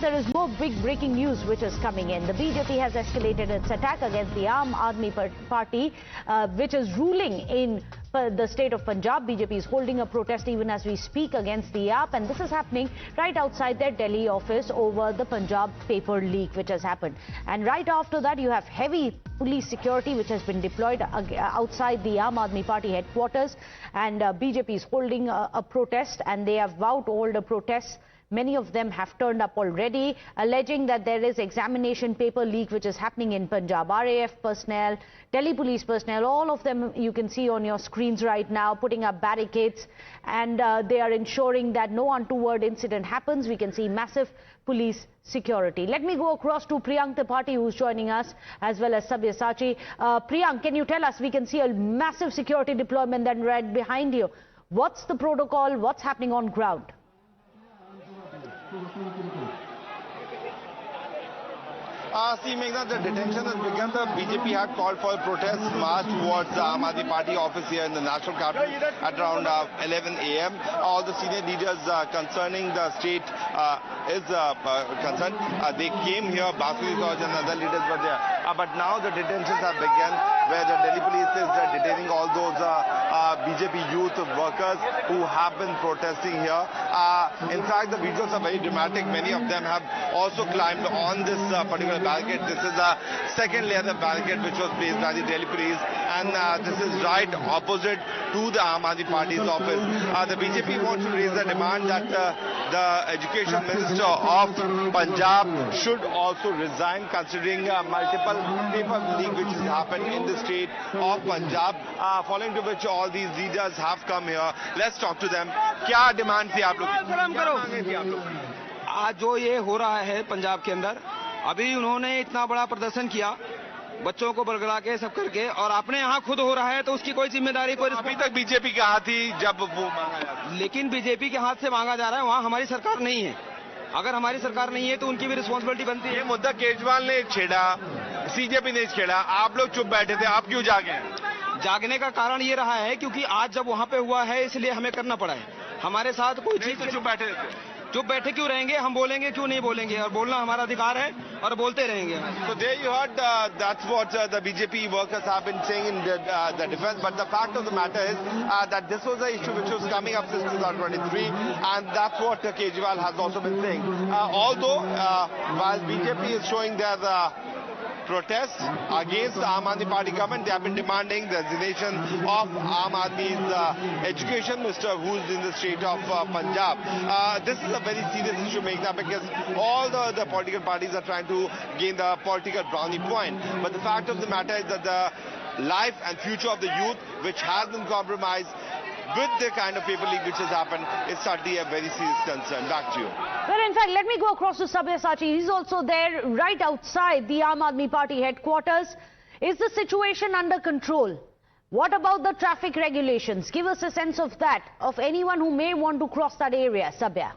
there is more big breaking news which is coming in. The BJP has escalated its attack against the Aam Aadmi Party, which is ruling in the state of Punjab. BJP is holding a protest even as we speak against the AAP, and this is happening right outside their Delhi office over the Punjab paper leak which has happened. And right after that, you have heavy police security which has been deployed outside the Aam Aadmi Party headquarters, and BJP is holding a protest, and they have vowed to hold a protest. Many of them have turned up already, alleging that there is examination paper leak which is happening in Punjab. RAF personnel, Delhi police personnel, all of them you can see on your screens right now, putting up barricades, and they are ensuring that no untoward incident happens. We can see massive police security. Let me go across to Priyank Tripathi, who's joining us, as well as Sabyasachi. Priyank, can you tell us, we can see a massive security deployment then right behind you. What's the protocol? What's happening on ground? See, Meghna, the detention has begun. The BJP had called for a protest march towards the Aam Aadmi Party office here in the national capital at around 11 a.m. All the senior leaders concerning the state is concerned. They came here, Basudeb Raj and other leaders were there. But now the detentions have begun, where the Delhi police is detaining all those BJP youth workers who have been protesting here. In fact, the visuals are very dramatic. Many of them have also climbed on this particular barricade. This is the second layer of barricade which was placed by the Delhi police, and this is right opposite to the Aam Aadmi Party's office. The BJP wants to raise the demand that the Education Minister of Punjab should also resign, considering multiple paper leak which has happened in the state of Punjab, following to which all these leaders have come here. Let's talk to them. क्या demand थी आप लोग की? आज जो ये हो रहा है पंजाब के अंदर, अभी उन्होंने इतना बड़ा प्रदर्शन किया, बच्चों को बरगला के सब करके, और अपने यहाँ खुद हो रहा है तो उसकी कोई जिम्मेदारी कोई। अभी तक बीजेपी के हाथ ही जब वो मांगा जा रहा है, लेकिन बीजेपी के हाथ से मांगा जा रहा है, वहाँ हमारी सरकार नहीं है। अगर हमारी सरकार नहीं है तो उनकी भी रिस्पॉन्सिबिलिटी बनती है। ये मुद्दा केजरीवाल ने छेड़ा, सीजेपी ने छेड़ा, आप लोग चुप बैठे थे, आप क्यों जागे? जागने का कारण ये रहा है क्योंकि आज जब वहाँ पे हुआ है इसलिए हमें करना पड़ा है। हमारे साथ कोई चीज तो चुप बैठे क्यों रहेंगे? हम बोलेंगे क्यों नहीं बोलेंगे, और बोलना हमारा अधिकार है और बोलते रहेंगे। So there you heard, that's what the BJP workers have been saying in the defense. But the fact of the matter is that this was an issue which was coming up since 2023, and that's what Kejriwal has also been saying. Although while BJP is showing their protest against the Aam Aadmi Party government, they have been demanding the resignation of Aam Aadmi's education minister, who is in the state of Punjab. This is a very serious issue, Meghna, because all the political parties are trying to gain the political brownie point. But the fact of the matter is that the life and future of the youth, which has been compromised with the kind of paper leak which has happened, is certainly a very serious concern. Back to you. Well, in fact, let me go across to Sabyasachi. He's also there right outside the Aam Aadmi Party headquarters. Is the situation under control? What about the traffic regulations? Give us a sense of that, of anyone who may want to cross that area, Sabya.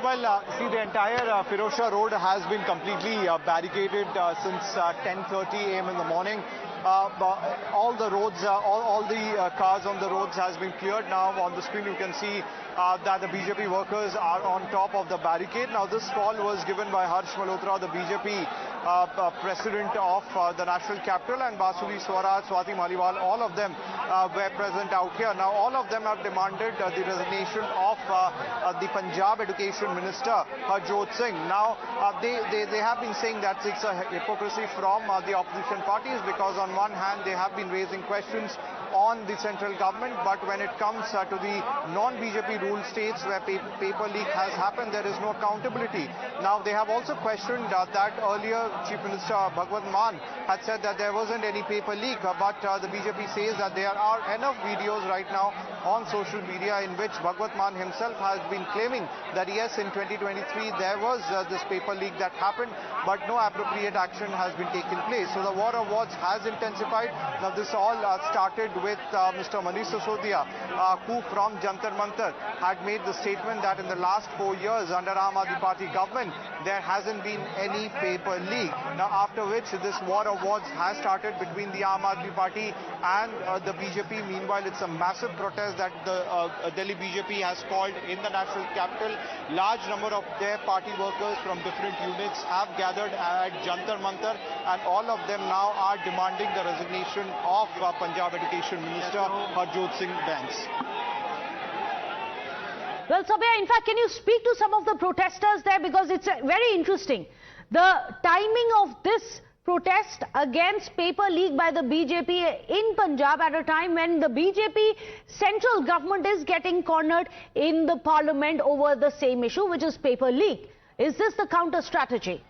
Well, see, the entire Firozshah Road has been completely barricaded since 10:30 a.m. in the morning. All the roads, all the cars on the roads has been cleared. Now on the screen you can see that the BJP workers are on top of the barricade. Now this call was given by Harsh Malhotra, the BJP president of the national capital, and Basudeb Raj, Swati Maliwal, all of them were present out here. Now all of them have demanded the resignation of the Punjab Education Minister, Harjot Singh. Now they have been saying that it's a hypocrisy from the opposition parties, because on one hand they have been raising questions on the central government, but when it comes to the non-BJP ruled states where paper leak has happened, there is no accountability. Now they have also questioned that earlier Chief Minister Bhagwant Mann had said that there wasn't any paper leak, but the BJP says that there are enough videos right now on social media in which Bhagwant Mann himself has been claiming that yes, in 2023 there was this paper leak that happened, but no appropriate action has been taken place. So the war of words has intensified. Now this all started with Mr. Manish Sisodia, who from Jantar Mantar had made the statement that in the last 4 years under Aam Aadmi Party government, there hasn't been any paper leak. Now, after which this war of words has started between the Aam Aadmi Party and the BJP. Meanwhile, it's a massive protest that the Delhi BJP has called in the national capital. Large number of their party workers from different units have gathered at Jantar Mantar, and all of them now are demanding the resignation of Punjab Education Minister Harjot Singh Banks. Well, Sabya, in fact, can you speak to some of the protesters there? Because it's very interesting. The timing of this protest against paper leak by the BJP in Punjab at a time when the BJP central government is getting cornered in the parliament over the same issue, which is paper leak. Is this the counter strategy?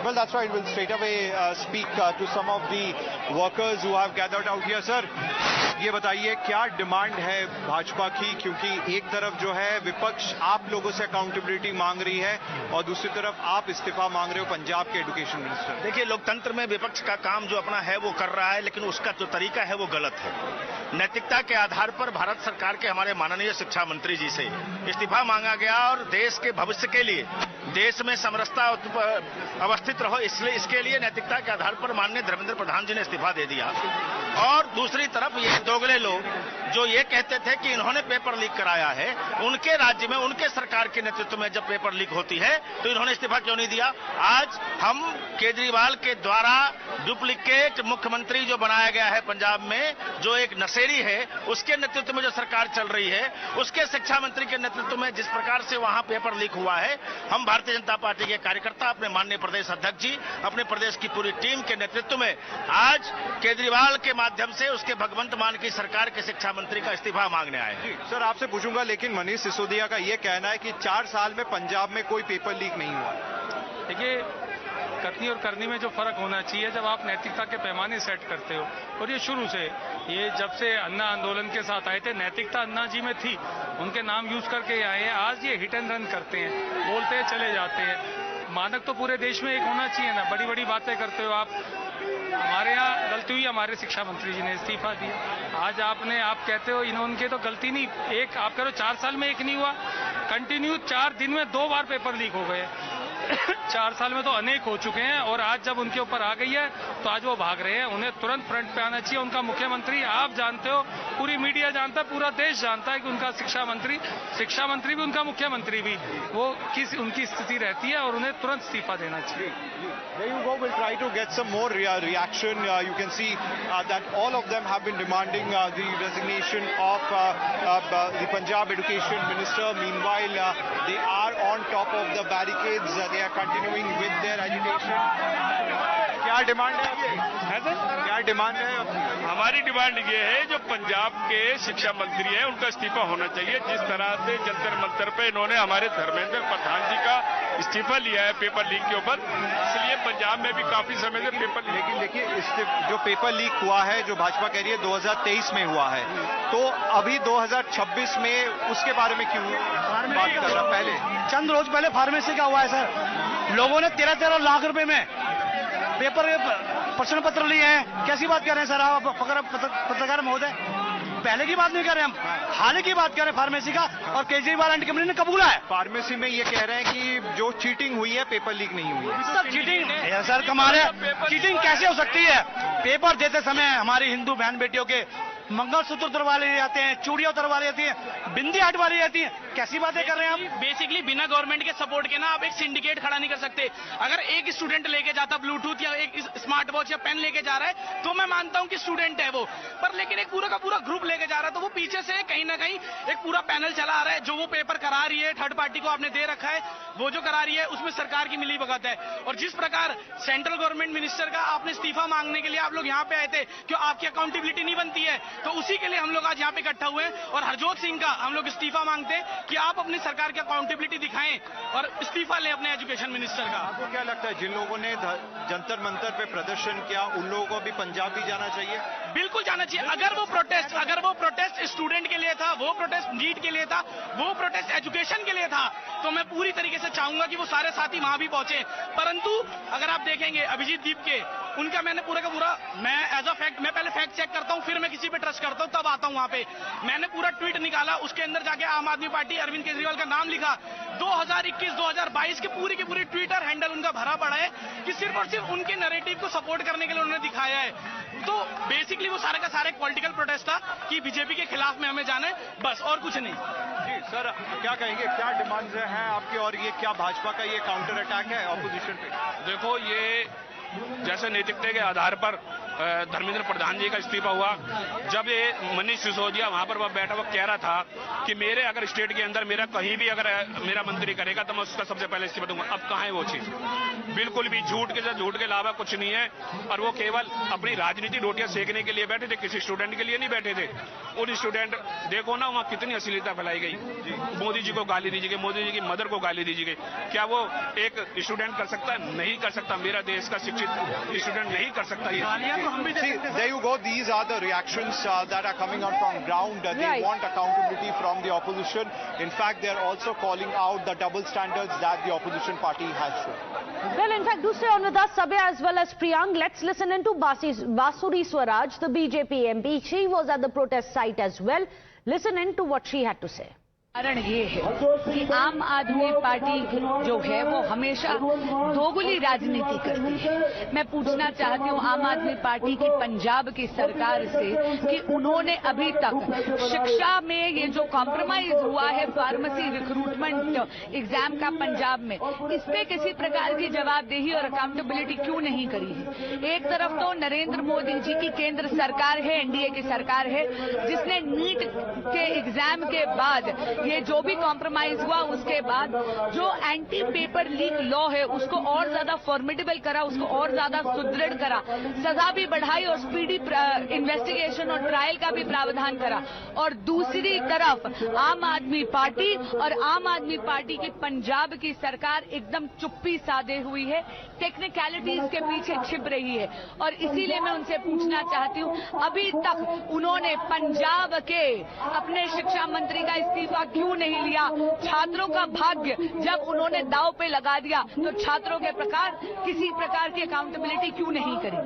Well, that's right. We'll straight away speak to some of the workers who have gathered out here. Sir, ये बताइए क्या demand है भाजपा की, क्योंकि एक तरफ जो है विपक्ष आप लोगों से अकाउंटेबिलिटी मांग रही है और दूसरी तरफ आप इस्तीफा मांग रहे हो पंजाब के एजुकेशन मिनिस्टर। देखिए, लोकतंत्र में विपक्ष का काम जो अपना है वो कर रहा है, लेकिन उसका जो तरीका है वो गलत है। नैतिकता के आधार पर भारत सरकार के हमारे माननीय शिक्षा मंत्री जी से इस्तीफा मांगा गया और देश के भविष्य के लिए, देश में समरसता अवस्थित रहो, इसलिए इसके लिए नैतिकता के आधार पर माननीय धर्मेंद्र प्रधान जी ने इस्तीफा दे दिया। और दूसरी तरफ ये दोगले लोग जो ये कहते थे कि इन्होंने पेपर लीक कराया है, उनके राज्य में उनके सरकार के नेतृत्व में जब पेपर लीक होती है तो इन्होंने इस्तीफा क्यों नहीं दिया। आज हम केजरीवाल के द्वारा डुप्लीकेट मुख्यमंत्री जो बनाया गया है पंजाब में, जो एक नशेड़ी है, उसके नेतृत्व में जो सरकार चल रही है, उसके शिक्षा मंत्री के नेतृत्व में जिस प्रकार से वहां पेपर लीक हुआ है, हम भारतीय जनता पार्टी के कार्यकर्ता अपने माननीय प्रदेश अध्यक्ष जी, अपने प्रदेश की पूरी टीम के नेतृत्व में आज केजरीवाल के माध्यम से उसके भगवंत मान की सरकार के शिक्षा मंत्री का इस्तीफा मांगने आए हैं। सर, आपसे पूछूंगा, लेकिन मनीष सिसोदिया का यह कहना है कि 4 साल में पंजाब में कोई पेपर लीक नहीं हुआ। देखिए, कथनी और करनी में जो फर्क होना चाहिए, जब आप नैतिकता के पैमाने सेट करते हो, और ये शुरू से, ये जब से अन्ना आंदोलन के साथ आए थे, नैतिकता अन्ना जी में थी, उनके नाम यूज करके आए हैं। आज ये हिट एंड रन करते हैं, बोलते हैं चले जाते हैं। मानक तो पूरे देश में एक होना चाहिए ना, बड़ी बड़ी बातें करते हो आप। हमारे यहाँ गलती हुई, हमारे शिक्षा मंत्री जी ने इस्तीफा दिया। आज आप कहते हो इन्होंने तो गलती नहीं, एक आप कह रहे हो 4 साल में एक नहीं हुआ, कंटिन्यू 4 दिन में 2 बार पेपर लीक हो गए। 4 साल में तो अनेक हो चुके हैं, और आज जब उनके ऊपर आ गई है तो आज वो भाग रहे हैं। उन्हें तुरंत फ्रंट पे आना चाहिए। उनका मुख्यमंत्री, आप जानते हो, पूरी मीडिया जानता है, पूरा देश जानता है कि उनका शिक्षा मंत्री भी, उनका मुख्यमंत्री भी, वो उनकी स्थिति रहती है और उन्हें तुरंत इस्तीफा देना चाहिए। There you go. We'll try to get some more reaction. You can see that all of them have been demanding the resignation of the Punjab Education Minister. Meanwhile, they are on top of the barricades. They are continuing with their agitation. क्या demand है? क्या demand है? हमारी demand ये है, जो पंजाब के शिक्षा मंत्री हैं उनका इस्तीफा होना चाहिए। जिस तरह से जंतर मंतर पे इन्होंने हमारे धर्मेंद्र प्रधान जी का इस्तीफा लिया है पेपर लीक के ऊपर, इसलिए पंजाब में भी काफी समय से पेपर लीक। लेकिन देखिए, जो पेपर लीक हुआ है, जो भाजपा कह रही है 2023 में हुआ है, तो अभी 2026 में उसके बारे में क्यों बात कर रहा? पहले चंद रोज पहले फार्मेसी का हुआ है सर, लोगों ने 13-13 लाख रुपए में पेपर प्रश्न पत्र लिए हैं। कैसी बात कर रहे हैं सर आप पत्रकार महोदय? पहले की बात नहीं कर रहे हम, हाल की बात कर रहे हैं फार्मेसी का, और केजरीवाल एंटी कमेटी ने कबूला है। फार्मेसी में ये कह रहे हैं कि जो चीटिंग हुई है, पेपर लीक नहीं हुई है। सब चीटिंग सर, कमाल है। चीटिंग कैसे हो सकती है? पेपर देते समय हमारी हिंदू बहन बेटियों के मंगलसूत्र उतरवा लिए जाते हैं, चूड़ियां उतरवा ली जाती हैं, बिंदी हटवा ली जाती है। कैसी बातें कर रहे हैं हम? बेसिकली बिना गवर्नमेंट के सपोर्ट के ना आप एक सिंडिकेट खड़ा नहीं कर सकते। अगर एक स्टूडेंट लेके जाता ब्लूटूथ या एक स्मार्ट वॉच या पेन लेके जा रहा है तो मैं मानता हूं कि स्टूडेंट है वो, पर लेकिन एक पूरा का पूरा ग्रुप लेके जा रहा है तो वो पीछे से कहीं ना कहीं एक पूरा पैनल चला आ रहा है। जो वो पेपर करा रही है, थर्ड पार्टी को आपने दे रखा है, वो जो करा रही है उसमें सरकार की मिली भगत है। और जिस प्रकार सेंट्रल गवर्नमेंट मिनिस्टर का आपने इस्तीफा मांगने के लिए आप लोग यहाँ पे आए थे, क्यों आपकी अकाउंटेबिलिटी नहीं बनती है, तो उसी के लिए हम लोग आज यहाँ पे इकट्ठा हुए हैं। और हरजोत सिंह का हम लोग इस्तीफा मांगते हैं कि आप अपनी सरकार की अकाउंटेबिलिटी दिखाएं और इस्तीफा लें अपने एजुकेशन मिनिस्टर का। आपको क्या लगता है, जिन लोगों ने जंतर मंतर पे प्रदर्शन किया, उन लोगों को भी पंजाब भी जाना चाहिए? बिल्कुल जाना चाहिए। अगर वो प्रोटेस्ट स्टूडेंट के लिए था, था, वो प्रोटेस्ट नीट के लिए था, वो प्रोटेस्ट एजुकेशन के लिए था। तो मैं पूरी तरीके से चाहूंगा कि वो सारे साथी वहां भी पहुंचे। परंतु अगर आप देखेंगे अभिजीत दीप के, उनका मैंने पूरा का पूरा, मैं एज अ फैक्ट, मैं पहले फैक्ट चेक करता हूं, फिर मैं किसी पे ट्रस्ट करता हूं, तब आता हूं वहां पे। मैंने पूरा ट्वीट निकाला, उसके अंदर जाके आम आदमी पार्टी अरविंद केजरीवाल का नाम लिखा। 2021-2022 की पूरी ट्विटर हैंडल उनका भरा पड़ा है कि सिर्फ और सिर्फ उनके नैरेटिव को सपोर्ट करने के लिए उन्होंने दिखाया है। तो बेसिकली वो सारे का सारे पॉलिटिकल प्रोटेस्ट था कि बीजेपी के खिलाफ में हमें जाना है, बस, और कुछ नहीं। जी सर, क्या कहेंगे, क्या डिमांड्स हैं आपकी, और ये क्या भाजपा का ये काउंटर अटैक है ऑपोजिशन पे? देखो, ये जैसे नैतिकता के आधार पर धर्मेंद्र प्रधान जी का इस्तीफा हुआ, जब ये मनीष सिसोदिया वहां पर वह बैठा हुआ कह रहा था कि मेरे अगर स्टेट के अंदर मेरा कहीं भी अगर मेरा मंत्री करेगा तो मैं उसका सबसे पहले इस्तीफा दूंगा। अब कहां है वो चीज? बिल्कुल भी झूठ के अलावा कुछ नहीं है। और वो केवल अपनी राजनीति रोटियां सेकने के लिए बैठे थे, किसी स्टूडेंट के लिए नहीं बैठे थे। उन स्टूडेंट, देखो ना वहां कितनी अश्लीलता फैलाई गई। मोदी जी को गाली दीजिए, मोदी जी की मदर को गाली दीजिए। क्या वो एक स्टूडेंट कर सकता है? नहीं कर सकता। मेरा देश का शिक्षित स्टूडेंट नहीं कर सकता ये। See, there you go. These are the reactions that are coming out from ground. They Right. want accountability from the opposition. In fact, they are also calling out the double standards that the opposition party has shown. Well, in fact, do stay on with us, Sabya as well as Priyank. Let's listen into Basuri Swaraj, the BJP MP. She was at the protest site as well. Listen into what she had to say. कारण ये है कि आम आदमी party जो है वो हमेशा दोगुली राजनीति करती है। मैं पूछना चाहती हूँ आम आदमी पार्टी की पंजाब की सरकार से कि उन्होंने अभी तक शिक्षा में ये जो कॉम्प्रोमाइज हुआ है फार्मेसी रिक्रूटमेंट एग्जाम का पंजाब में, इस पे किसी प्रकार की जवाबदेही और अकाउंटेबिलिटी क्यों नहीं करी है? एक तरफ तो नरेंद्र मोदी जी की केंद्र सरकार है, एनडीए की सरकार है, जिसने नीट के एग्जाम के बाद ये जो भी कॉम्प्रोमाइज हुआ उसके बाद जो एंटी पेपर लीक लॉ है उसको और ज्यादा फॉर्मिडेबल करा, उसको और ज्यादा सुदृढ़ करा, सजा भी बढ़ाई और स्पीडी इन्वेस्टिगेशन और ट्रायल का भी प्रावधान करा। और दूसरी तरफ आम आदमी पार्टी और आम आदमी पार्टी की पंजाब की सरकार एकदम चुप्पी साधे हुई है, टेक्निकलिटीज के पीछे छिप रही है। और इसीलिए मैं उनसे पूछना चाहती हूँ, अभी तक उन्होंने पंजाब के अपने शिक्षा मंत्री का इस्तीफा क्यों नहीं लिया? छात्रों का भाग्य जब उन्होंने दांव पे लगा दिया तो छात्रों के प्रकार किसी प्रकार की अकाउंटेबिलिटी क्यों नहीं करी?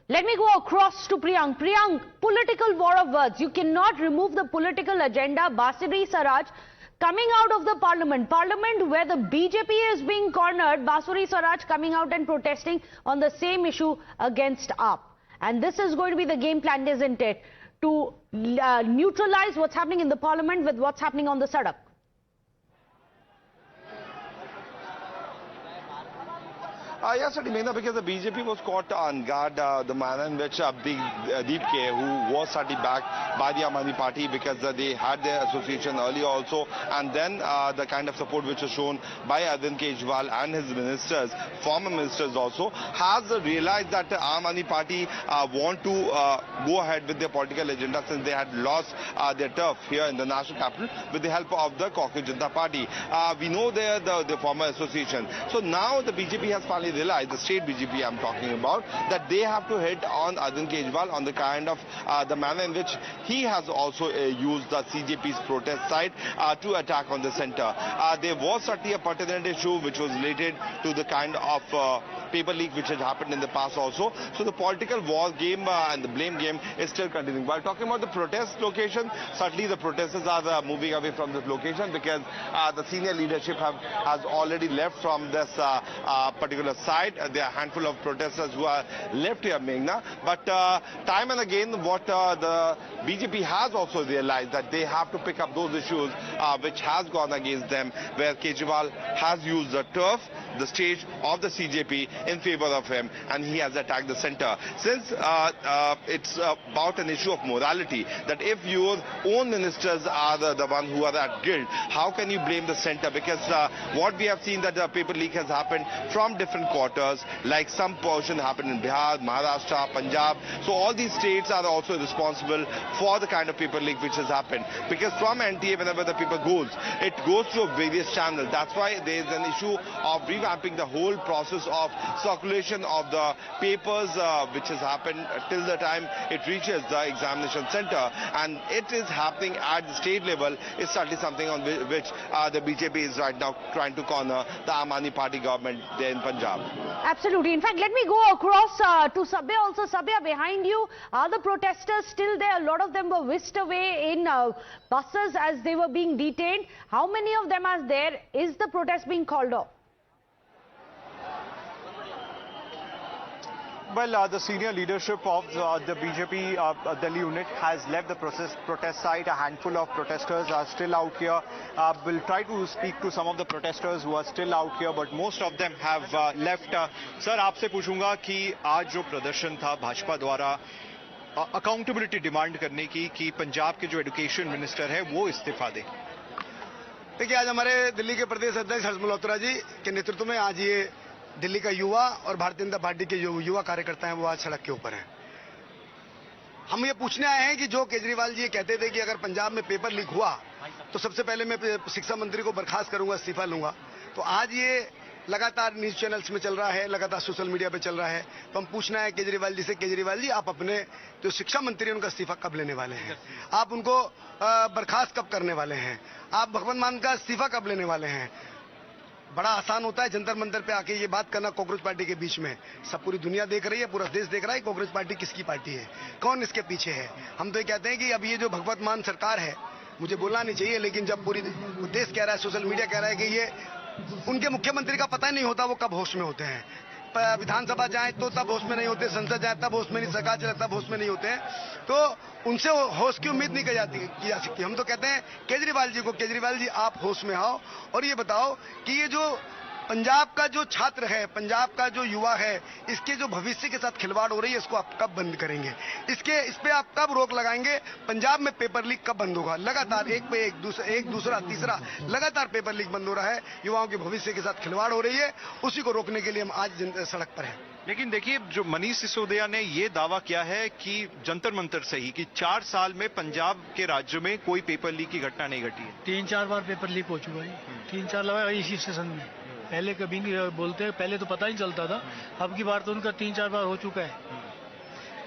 Let me go across to Priyank. Priyank, political war of words. You cannot remove the political agenda. Basuri Swaraj coming out of the parliament where the BJP is being cornered, Basuri Swaraj coming out and protesting on the same issue against AAP. And this is going to be the game plan, isn't it? To neutralize what's happening in the parliament with what's happening on the sadak. Yes, Meghna, because the BJP was caught on guard, the manner in which Deep K, who was slightly backed by the Aam Aadmi Party because they had their association earlier also, and then the kind of support which was shown by Arvind Kejriwal and his ministers, former ministers also, has realized that the Aam Aadmi Party want to go ahead with their political agenda since they had lost their turf here in the national capital with the help of the Cockroach Janata Party. We know they are the former association. So now the BJP has finally realized, the state BJP I'm talking about, that they have to hit on Arvind Kejriwal on the kind of the manner in which he has also used the CJP's protest side to attack on the center. There was certainly a pertinent issue which was related to the kind of paper leak which had happened in the past also. So the political war game and the blame game is still continuing. While talking about the protest location, certainly the protesters are moving away from this location because the senior leadership has already left from this particular side. There are a handful of protesters who are left here, Meghna. But time and again, what the BJP has also realized that they have to pick up those issues which has gone against them, where Kejriwal has used the turf, the stage of the CJP in favor of him, and he has attacked the center. Since it's about an issue of morality, that if your own ministers are the one who are at guilt, how can you blame the center? Because what we have seen that the paper leak has happened from different quarters, like some portion happened in Bihar, Maharashtra, Punjab. So all these states are also responsible for the kind of paper leak which has happened. Because from NTA, whenever the paper goes, it goes through various channels. That's why there is an issue of revamping the whole process of circulation of the papers, which has happened till the time it reaches the examination center, and it is happening at the state level, is certainly something on which the BJP is right now trying to corner the Aam Aadmi Party government there in Punjab. Absolutely. In fact, let me go across to Sabya also. Sabya, behind you, are the protesters still there? A lot of them were whisked away in buses as they were being detained. How many of them are there? Is the protest being called off? Well, the senior leadership of the BJP Delhi unit has left the protest site. A handful of protesters are still out here. We'll try to speak to some of the protesters who are still out here, but most of them have left. Sir, आपसे पूछूंगा कि आज जो प्रदर्शन था भाजपा द्वारा accountability demand करने की कि पंजाब के जो एजुकेशन मिनिस्टर है वो इस्तीफा दे। देखिए, आज हमारे दिल्ली के प्रदेश अध्यक्ष हर्ष मल्होत्रा जी के नेतृत्व में आज ये दिल्ली का युवा और भारतीय जनता पार्टी के जो युवा कार्यकर्ता हैं वो आज सड़क के ऊपर हैं। हम ये पूछने आए हैं कि जो केजरीवाल जी ये कहते थे कि अगर पंजाब में पेपर लीक हुआ तो सबसे पहले मैं शिक्षा मंत्री को बर्खास्त करूंगा, इस्तीफा लूंगा, तो आज ये लगातार न्यूज चैनल्स में चल रहा है, लगातार सोशल मीडिया पे चल रहा है। तो हम पूछना है केजरीवाल जी से, केजरीवाल जी आप अपने जो शिक्षा मंत्री हैं उनका इस्तीफा कब लेने वाले हैं? आप उनको बर्खास्त कब करने वाले हैं? आप भगवंत मान का इस्तीफा कब लेने वाले हैं? बड़ा आसान होता है जंतर मंतर पे आके ये बात करना कॉकरोच पार्टी के बीच में। सब पूरी दुनिया देख रही है, पूरा देश देख रहा है कॉकरोच पार्टी किसकी पार्टी है, कौन इसके पीछे है। हम तो ये कहते हैं कि अब ये जो भगवंत मान सरकार है, मुझे बोलना नहीं चाहिए, लेकिन जब पूरी देश कह रहा है, सोशल मीडिया कह रहा है कि ये उनके मुख्यमंत्री का पता ही नहीं होता वो कब होश में होते हैं। विधानसभा जाए तो तब होश में नहीं होते, संसद जाए तब होश में नहीं, सरकार चले तब होश में नहीं होते हैं, तो उनसे होश की उम्मीद नहीं की जा सकती। हम तो कहते हैं केजरीवाल जी को, केजरीवाल जी आप होश में आओ और ये बताओ कि ये जो पंजाब का जो छात्र है, पंजाब का जो युवा है, इसके जो भविष्य के साथ खिलवाड़ हो रही है, इसको आप कब बंद करेंगे? इस पे आप कब रोक लगाएंगे? पंजाब में पेपर लीक कब बंद होगा? लगातार एक पे एक दूसरा तीसरा लगातार पेपर लीक बंद हो रहा है, युवाओं के भविष्य के साथ खिलवाड़ हो रही है, उसी को रोकने के लिए हम आज सड़क पर हैं। लेकिन देखिए, जो मनीष सिसोदिया ने ये दावा किया है कि जंतर मंतर से ही कि 4 साल में पंजाब के राज्य में कोई पेपर लीक की घटना नहीं घटी है। 3-4 बार पेपर लीक हो चुका है, 3-4 लगा इसी सेशन में। पहले कभी नहीं बोलते, पहले तो पता ही चलता था, अब की बार तो उनका 3-4 बार हो चुका है।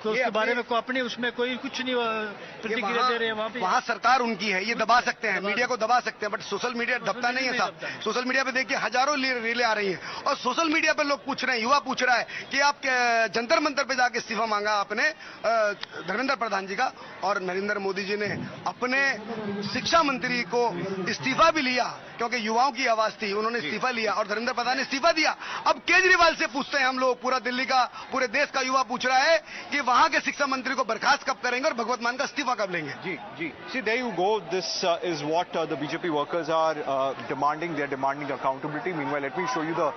तो उसके बारे में अपने उसमें कोई कुछ नहीं प्रतिक्रिया दे रहे हैं। वहाँ सरकार उनकी है, ये दबा सकते हैं, मीडिया को दबा सकते हैं, बट सोशल मीडिया दबता नहीं है साहब। सोशल मीडिया पे देखिए हजारों रीलें आ रही हैं और सोशल मीडिया पे लोग पूछ रहे हैं, युवा पूछ रहा है कि आप जंतर मंतर पे जाके इस्तीफा मांगा आपने धर्मेंद्र प्रधान जी का, और नरेंद्र मोदी जी ने अपने शिक्षा मंत्री को इस्तीफा भी लिया क्योंकि युवाओं की आवाज थी, उन्होंने इस्तीफा लिया और धर्मेंद्र प्रधान ने इस्तीफा दिया। अब केजरीवाल से पूछते हैं हम लोग, पूरा दिल्ली का, पूरे देश का युवा पूछ रहा है कि वहां के शिक्षा मंत्री को बर्खास्त कब करेंगे और भगवंत मान का इस्तीफा कब लेंगे? जी। See, there you go. This is what the BJP workers are demanding. They are demanding accountability. Meanwhile, let me show you the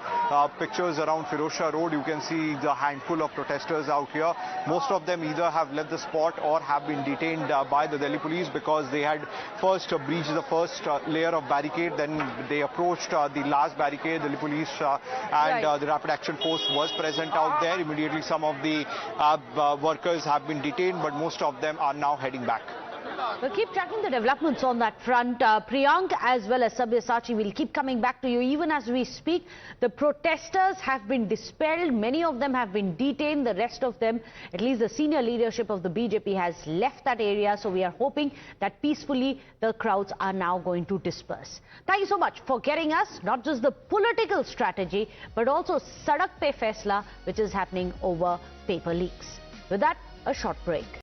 pictures around Firozshah Road. You can see the handful of protesters out here. Most of them either have left the spot or have been detained by the Delhi police because they had first breached the first layer of barricade. Then they approached the last barricade. Delhi police and the Rapid Action Force was present out there. Immediately, some of the workers have been detained, but most of them are now heading back. We'll keep tracking the developments on that front. Priyank as well as Sabyasachi will keep coming back to you. Even as we speak, the protesters have been dispelled. Many of them have been detained. The rest of them, at least the senior leadership of the BJP, has left that area. So we are hoping that peacefully the crowds are now going to disperse. Thank you so much for getting us not just the political strategy, but also Sadak Pe Faisla, which is happening over paper leaks. With that, a short break.